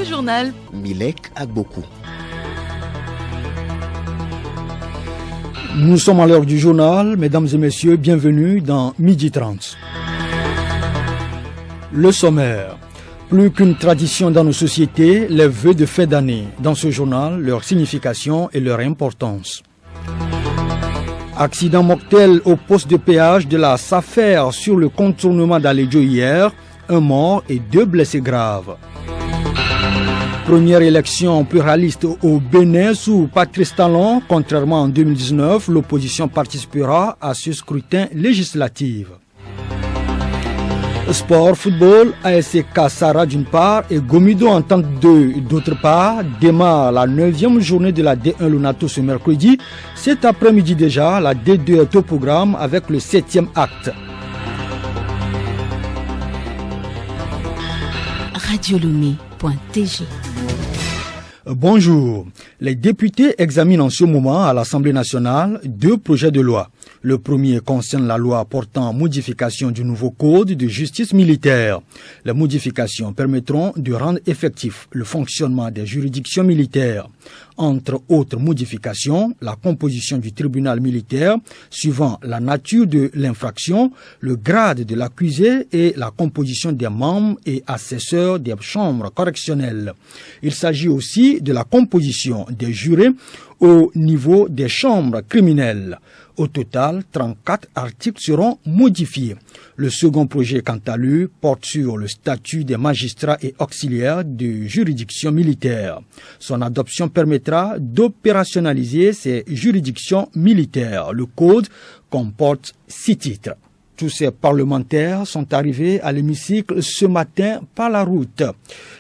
journal. Milek Agbokou. Nous sommes à l'heure du journal, mesdames et messieurs, bienvenue dans Midi 30. Le sommaire. Plus qu'une tradition dans nos sociétés, les vœux de fin d'année. Dans ce journal, leur signification et leur importance. Accident mortel au poste de péage de la SAFER sur le contournement d'Alédio hier. Un mort et 2 blessés graves. Première élection pluraliste au Bénin sous Patrice Talon. Contrairement en 2019, l'opposition participera à ce scrutin législatif. Sport, football, ASC Kassara d'une part et Gomido Entente 2 d'autre part démarre la 9e journée de la D1 Lunato ce mercredi. Cet après-midi déjà, la D2 est au programme avec le 7e acte. Radiolomé.tg. Bonjour. Les députés examinent en ce moment à l'Assemblée nationale 2 projets de loi. Le premier concerne la loi portant modification du nouveau code de justice militaire. Les modifications permettront de rendre effectif le fonctionnement des juridictions militaires. Entre autres modifications, la composition du tribunal militaire, suivant la nature de l'infraction, le grade de l'accusé et la composition des membres et assesseurs des chambres correctionnelles. Il s'agit aussi de la composition des jurés au niveau des chambres criminelles. Au total, 34 articles seront modifiés. Le second projet, quant à lui, porte sur le statut des magistrats et auxiliaires de juridiction militaire. Son adoption permettra d'opérationnaliser ces juridictions militaires. Le code comporte 6 titres. Tous ces parlementaires sont arrivés à l'hémicycle ce matin par la route.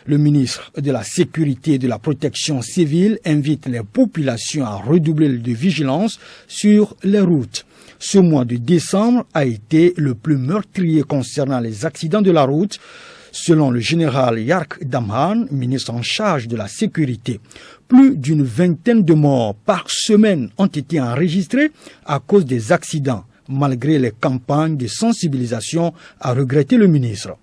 Le ministre de la Sécurité et de la Protection civile invite les populations à redoubler de vigilance sur les routes. Ce mois de décembre a été le plus meurtrier concernant les accidents de la route, selon le général Yark Damhan, ministre en charge de la sécurité. Plus d'une vingtaine de morts par semaine ont été enregistrés à cause des accidents, malgré les campagnes de sensibilisation, a regretté le ministre.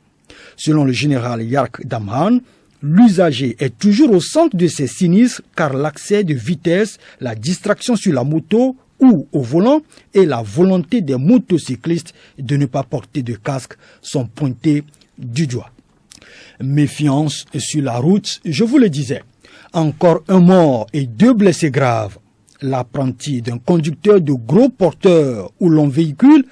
Selon le général Yark Damhan, l'usager est toujours au centre de ces sinistres car l'accès de vitesse, la distraction sur la moto ou au volant et la volonté des motocyclistes de ne pas porter de casque sont pointés du doigt. Méfiance sur la route, je vous le disais. Encore un mort et 2 blessés graves. L'apprenti d'un conducteur de gros porteurs ou long véhicule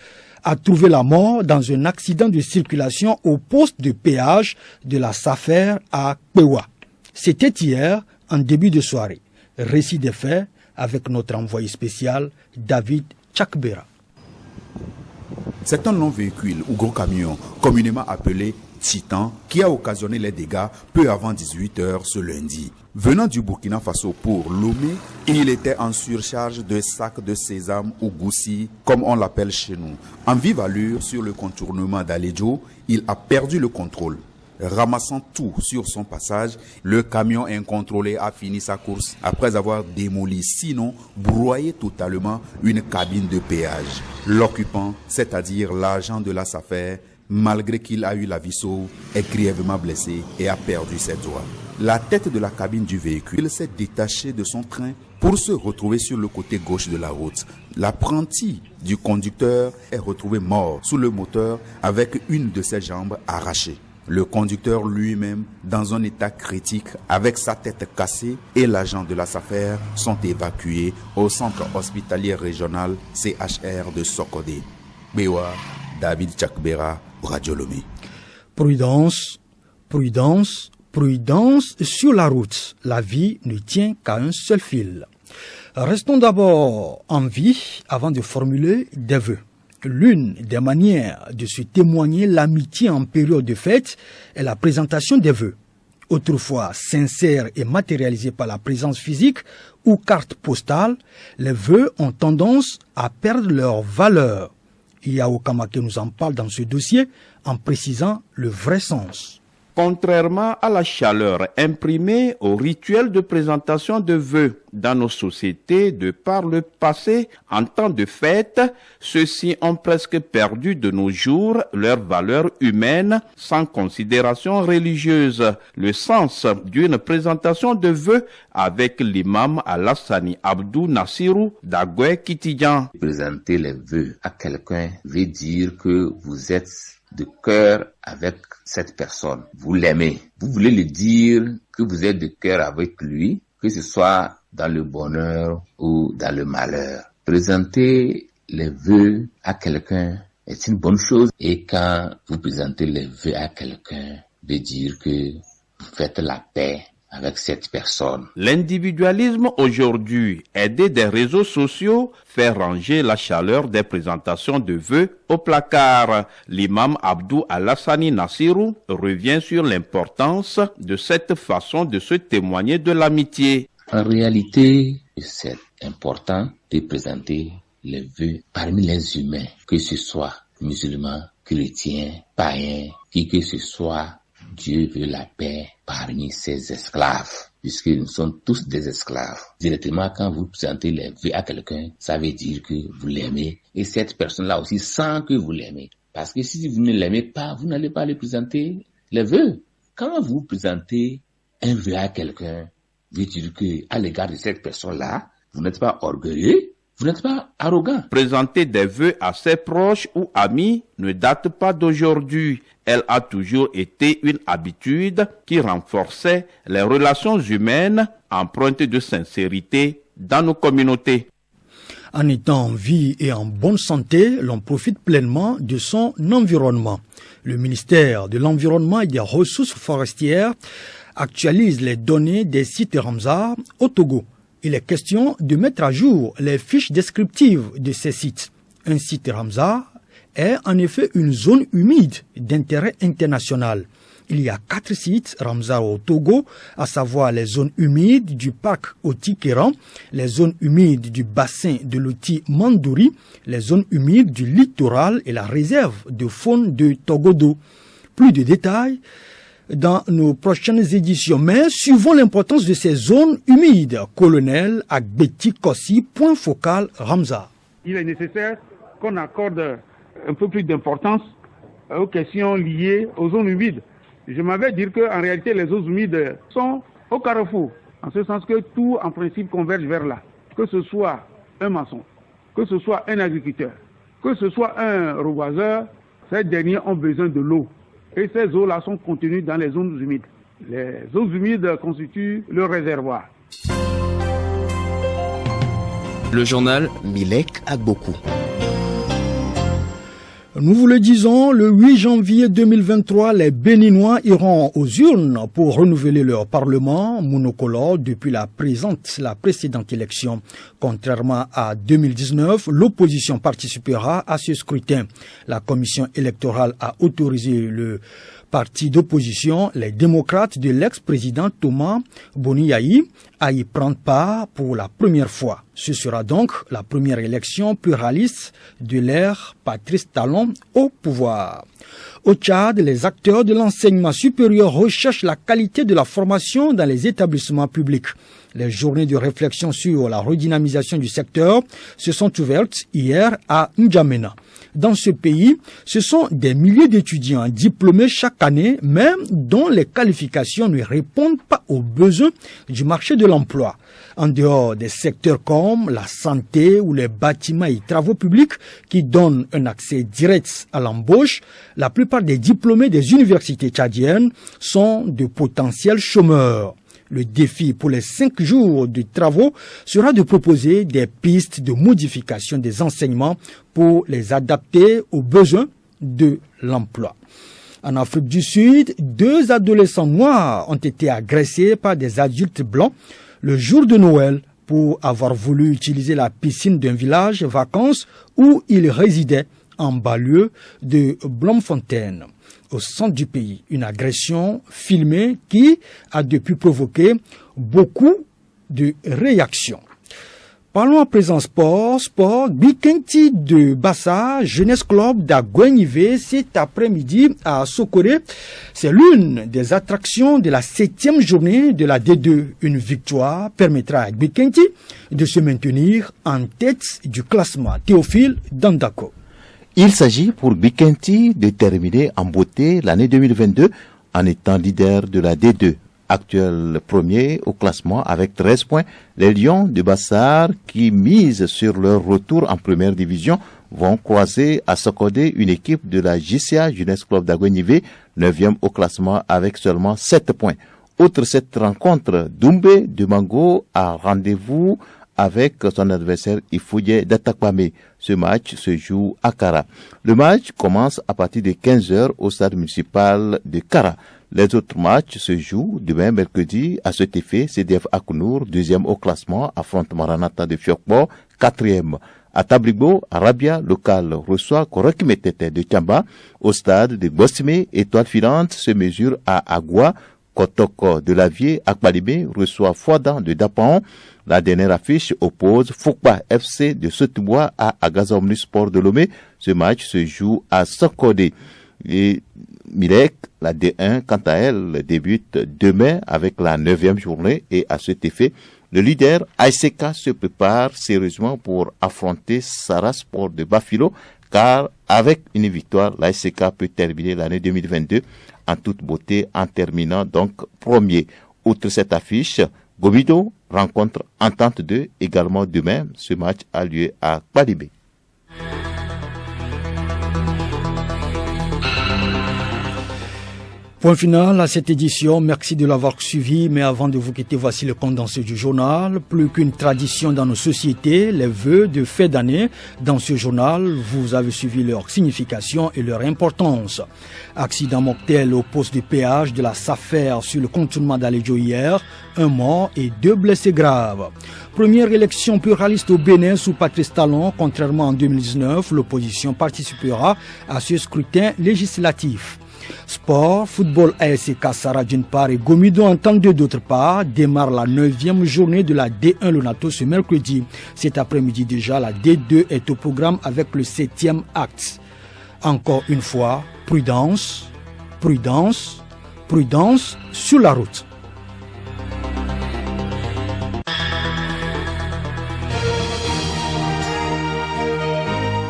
a trouvé la mort dans un accident de circulation au poste de péage de la SAFER à Kpewa. C'était hier, en début de soirée. Récit des faits avec notre envoyé spécial, David Chakbera. C'est un long véhicule ou gros camion, communément appelé Titan, qui a occasionné les dégâts peu avant 18h ce lundi. Venant du Burkina Faso pour Lomé, il était en surcharge de sacs de sésame ou goussi, comme on l'appelle chez nous. En vive allure sur le contournement d'Alédio, il a perdu le contrôle. Ramassant tout sur son passage, le camion incontrôlé a fini sa course après avoir démoli, sinon broyé totalement une cabine de péage. L'occupant, c'est-à-dire l'agent de la SAFER, malgré qu'il a eu la vie sauve, est grièvement blessé et a perdu ses doigts. La tête de la cabine du véhicule s'est détachée de son train pour se retrouver sur le côté gauche de la route. L'apprenti du conducteur est retrouvé mort sous le moteur avec une de ses jambes arrachée. Le conducteur lui-même dans un état critique avec sa tête cassée et l'agent de la SAFER sont évacués au centre hospitalier régional CHR de Sokodé. Bewa, David Chakbera, Radiolomé. Prudence, prudence, prudence sur la route. La vie ne tient qu'à un seul fil. Restons d'abord en vie avant de formuler des vœux. L'une des manières de se témoigner l'amitié en période de fête est la présentation des vœux. Autrefois sincères et matérialisés par la présence physique ou carte postale, les vœux ont tendance à perdre leur valeur. Yao Kamake nous en parle dans ce dossier en précisant le vrai sens. Contrairement à la chaleur imprimée au rituel de présentation de vœux dans nos sociétés de par le passé, en temps de fête, ceux-ci ont presque perdu de nos jours leur valeur humaine sans considération religieuse. Le sens d'une présentation de vœux avec l'imam Alassani Abdou Nassirou d'Agoué Kitidian. Présenter les vœux à quelqu'un veut dire que vous êtes de cœur avec cette personne. Vous l'aimez. Vous voulez lui dire que vous êtes de cœur avec lui, que ce soit dans le bonheur ou dans le malheur. Présenter les vœux à quelqu'un est une bonne chose. Et quand vous présentez les vœux à quelqu'un, veut dire que vous faites la paix avec cette personne. L'individualisme aujourd'hui, aidé des réseaux sociaux, fait ranger la chaleur des présentations de vœux au placard. L'imam Abdou Alassani Nassirou revient sur l'importance de cette façon de se témoigner de l'amitié. En réalité, c'est important de présenter les vœux parmi les humains, que ce soit musulmans, chrétiens, païens, qui que ce soit. Dieu veut la paix parmi ses esclaves, puisque nous sommes tous des esclaves. Directement, quand vous présentez les vœux à quelqu'un, ça veut dire que vous l'aimez. Et cette personne-là aussi sent que vous l'aimez. Parce que si vous ne l'aimez pas, vous n'allez pas lui présenter les vœux. Quand vous présentez un vœu à quelqu'un, veut dire que à l'égard de cette personne-là, vous n'êtes pas orgueilleux, vous n'êtes pas arrogant. Présenter des vœux à ses proches ou amis ne date pas d'aujourd'hui. Elle a toujours été une habitude qui renforçait les relations humaines empreintes de sincérité dans nos communautés. En étant en vie et en bonne santé, l'on profite pleinement de son environnement. Le ministère de l'Environnement et des Ressources forestières actualise les données des sites Ramsar au Togo. Il est question de mettre à jour les fiches descriptives de ces sites. Un site Ramsar est en effet une zone humide d'intérêt international. Il y a 4 sites Ramsar au Togo, à savoir les zones humides du parc Oti-Kéran, les zones humides du bassin de l'Oti Mandouri, les zones humides du littoral et la réserve de faune de Togodo. Plus de détails dans nos prochaines éditions. Mais suivons l'importance de ces zones humides. Colonel Agbeti Kossi, point focal Ramsar. Il est nécessaire qu'on accorde un peu plus d'importance aux questions liées aux zones humides. Je m'avais dit qu'en réalité, les zones humides sont au carrefour, en ce sens que tout, en principe, converge vers là. Que ce soit un maçon, que ce soit un agriculteur, que ce soit un reboiseur, ces derniers ont besoin de l'eau. Et ces eaux-là sont contenues dans les zones humides. Les zones humides constituent le réservoir. Le journal Milek Agbokou. Nous vous le disons, le 8 janvier 2023, les Béninois iront aux urnes pour renouveler leur parlement monocolore depuis la précédente élection. Contrairement à 2019, l'opposition participera à ce scrutin. La commission électorale a autorisé le parti d'opposition, les démocrates de l'ex-président Thomas Boniaï, à y prendre part pour la première fois. Ce sera donc la première élection pluraliste de l'ère Patrice Talon au pouvoir. Au Tchad, les acteurs de l'enseignement supérieur recherchent la qualité de la formation dans les établissements publics. Les journées de réflexion sur la redynamisation du secteur se sont ouvertes hier à N'Djamena. Dans ce pays, ce sont des milliers d'étudiants diplômés chaque année, mais dont les qualifications ne répondent pas aux besoins du marché de l'emploi. En dehors des secteurs comme la santé ou les bâtiments et travaux publics qui donnent un accès direct à l'embauche, la plupart des diplômés des universités tchadiennes sont de potentiels chômeurs. Le défi pour les 5 jours de travaux sera de proposer des pistes de modification des enseignements pour les adapter aux besoins de l'emploi. En Afrique du Sud, 2 adolescents noirs ont été agressés par des adultes blancs le jour de Noël pour avoir voulu utiliser la piscine d'un village vacances où ils résidaient en banlieue de Bloemfontein, au centre du pays. Une agression filmée qui a depuis provoqué beaucoup de réactions. Parlons à présent sport. Bikenti de Bassa, Jeunesse Club d'Agouenivé cet après-midi à Sokoré. C'est l'une des attractions de la 7e journée de la D2. Une victoire permettra à Bikenti de se maintenir en tête du classement. Théophile Dandako. Il s'agit pour Bikenti de terminer en beauté l'année 2022 en étant leader de la D2. Actuel premier au classement avec 13 points, les Lions de Bassar qui misent sur leur retour en première division vont croiser à Sokodé une équipe de la JCA Jeunesse Club d'Agouenivé, 9e au classement avec seulement 7 points. Outre cette rencontre, Doumbé de Mango a rendez-vous avec son adversaire Ifouye d'Atakpame. Ce match se joue à Kara. Le match commence à partir de 15h au stade municipal de Kara. Les autres matchs se jouent demain mercredi à cet effet. CDF Akounour, 2e au classement, affronte Maranatha de Fiokbo, 4e. À Tabrigo, Arabia local reçoit Korokimetete de Tchamba. Au stade de Bossime, Étoile Filante se mesure à Agua. Kotoko de Lavier, Akbalibé reçoit Fouadan de Dapaon. La dernière affiche oppose Fokba FC de Sotubois à Agaza Omnisport de Lomé. Ce match se joue à Sokodé. Et Milek, la D1, quant à elle, débute demain avec la 9e journée et à cet effet, le leader ASK se prépare sérieusement pour affronter Sarah Sport de Bafilo, car avec une victoire, l'ASK peut terminer l'année 2022 en toute beauté en terminant donc premier. Outre cette affiche, Gobido rencontre Entente 2 également demain. Ce match a lieu à Kbalibé. Point final à cette édition, merci de l'avoir suivi, mais avant de vous quitter, voici le condensé du journal. Plus qu'une tradition dans nos sociétés, les vœux de fin d'année. Dans ce journal, vous avez suivi leur signification et leur importance. Accident mortel au poste de péage de la SAFER sur le contournement d'Alédio hier, 1 mort et 2 blessés graves. Première élection pluraliste au Bénin sous Patrice Talon, contrairement en 2019, l'opposition participera à ce scrutin législatif. Sport, football ASC Kassara d'une part et Gomido Entente 2 d'autre part démarre la 9e journée de la D1 Lonato ce mercredi. Cet après-midi déjà, la D2 est au programme avec le 7e acte. Encore une fois, prudence, prudence, prudence sur la route.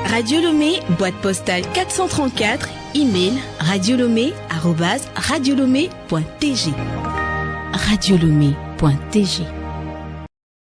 Radio Lomé, boîte postale 434, email radiolomé@radiolomé.tg. Radiolomé.tg